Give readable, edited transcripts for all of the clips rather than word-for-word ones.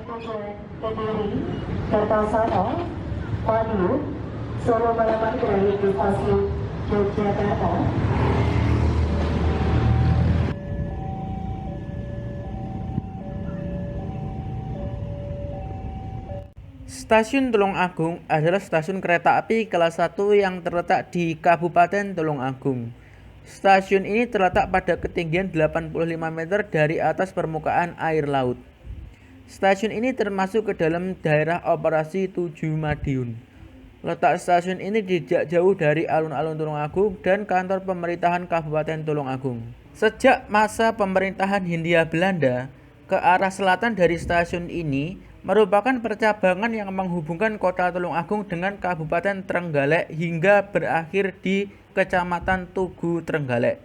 tujuan Kediri, Kertosono, Madiun, Solo Balapan Gerai di stasiun Yogyakarta. Stasiun Tulungagung adalah stasiun kereta api kelas 1 yang terletak di Kabupaten Tulungagung. Stasiun ini terletak pada ketinggian 85 meter dari atas permukaan air laut. Stasiun ini termasuk ke dalam daerah operasi 7 Madiun. Letak stasiun ini tidak jauh dari alun-alun Tulungagung dan kantor pemerintahan Kabupaten Tulungagung. Sejak masa pemerintahan Hindia Belanda, ke arah selatan dari stasiun ini merupakan percabangan yang menghubungkan kota Tulungagung dengan Kabupaten Trenggalek hingga berakhir di Kecamatan Tugu Trenggalek.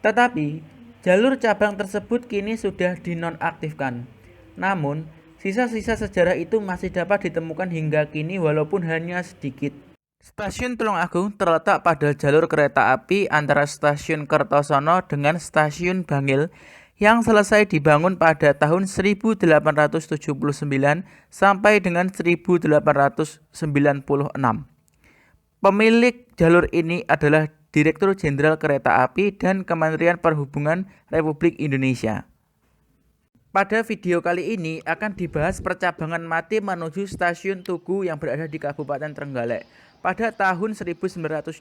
Tetapi, jalur cabang tersebut kini sudah dinonaktifkan. Namun, sisa-sisa sejarah itu masih dapat ditemukan hingga kini walaupun hanya sedikit. Stasiun Tulungagung terletak pada jalur kereta api antara Stasiun Kertosono dengan Stasiun Bangil yang selesai dibangun pada tahun 1879 sampai dengan 1896. Pemilik jalur ini adalah Direktur Jenderal Kereta Api dan Kementerian Perhubungan Republik Indonesia. Pada video kali ini akan dibahas percabangan mati menuju Stasiun Tugu yang berada di Kabupaten Trenggalek. Pada tahun 1925,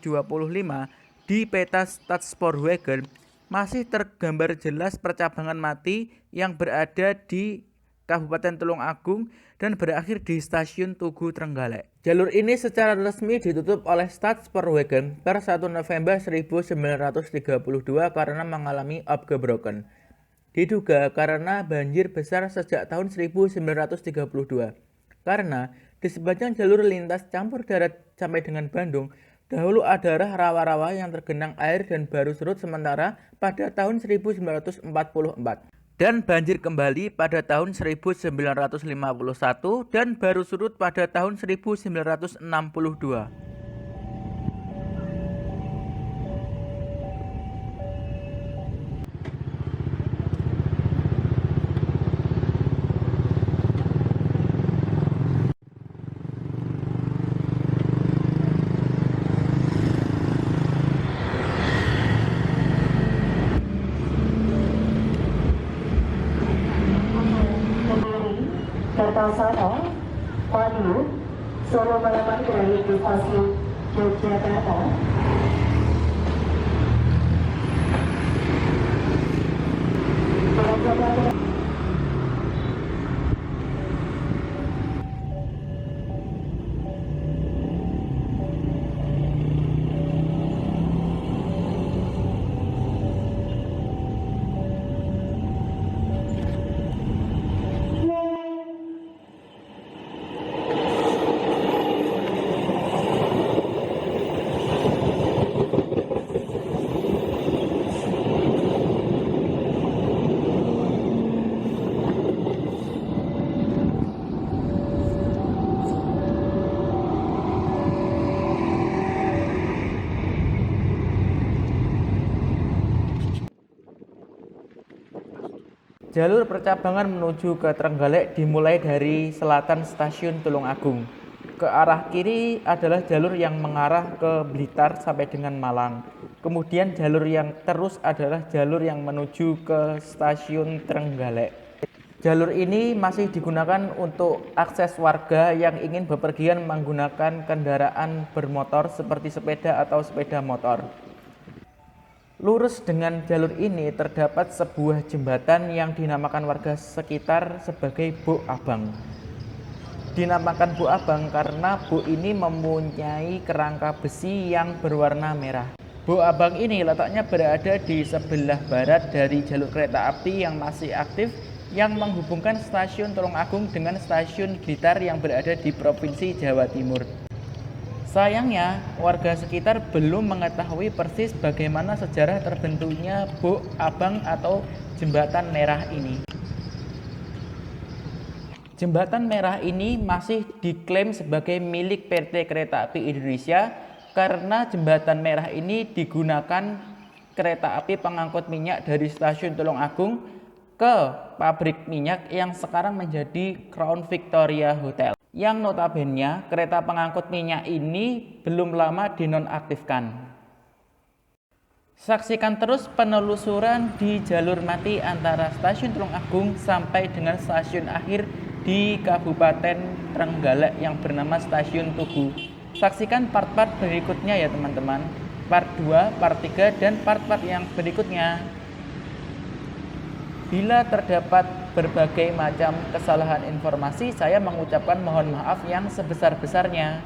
di peta Stadspoorwegen masih tergambar jelas percabangan mati yang berada di Kabupaten Tulungagung dan berakhir di Stasiun Tugu Trenggalek. Jalur ini secara resmi ditutup oleh Stadspoorwegen per 1 November 1932 karena mengalami upgebroken. Diduga karena banjir besar sejak tahun 1932. Karena di sepanjang jalur lintas campur darat sampai dengan Bandung, dahulu ada rawa-rawa yang tergenang air dan baru surut sementara pada tahun 1944. Dan banjir kembali pada tahun 1951 dan baru surut pada tahun 1962. Kertosono, Madiun, Solo Balapan Gerai di stasiun Yogyakarta. Jalur percabangan menuju ke Trenggalek dimulai dari selatan Stasiun Tulungagung. Ke arah kiri adalah jalur yang mengarah ke Blitar sampai dengan Malang. Kemudian jalur yang terus adalah jalur yang menuju ke Stasiun Trenggalek. Jalur ini masih digunakan untuk akses warga yang ingin bepergian menggunakan kendaraan bermotor seperti sepeda atau sepeda motor. Lurus dengan jalur ini terdapat sebuah jembatan yang dinamakan warga sekitar sebagai Buk Abang. Dinamakan Buk Abang karena buk ini mempunyai kerangka besi yang berwarna merah. Buk Abang ini letaknya berada di sebelah barat dari jalur kereta api yang masih aktif yang menghubungkan Stasiun Tulungagung dengan Stasiun Blitar yang berada di Provinsi Jawa Timur. Sayangnya, warga sekitar belum mengetahui persis bagaimana sejarah terbentuknya Buk Abang atau Jembatan Merah ini. Jembatan Merah ini masih diklaim sebagai milik PT Kereta Api Indonesia karena Jembatan Merah ini digunakan kereta api pengangkut minyak dari Stasiun Tulungagung ke pabrik minyak yang sekarang menjadi Crown Victoria Hotel. Yang notabene kereta pengangkut minyak ini belum lama dinonaktifkan. Saksikan terus penelusuran di jalur mati antara stasiun Tulungagung sampai dengan stasiun akhir di Kabupaten Trenggalek yang bernama Stasiun Tugu. Saksikan part-part berikutnya ya teman-teman. Part 2, part 3, dan part-part yang berikutnya. Bila terdapat berbagai macam kesalahan informasi, saya mengucapkan mohon maaf yang sebesar-besarnya.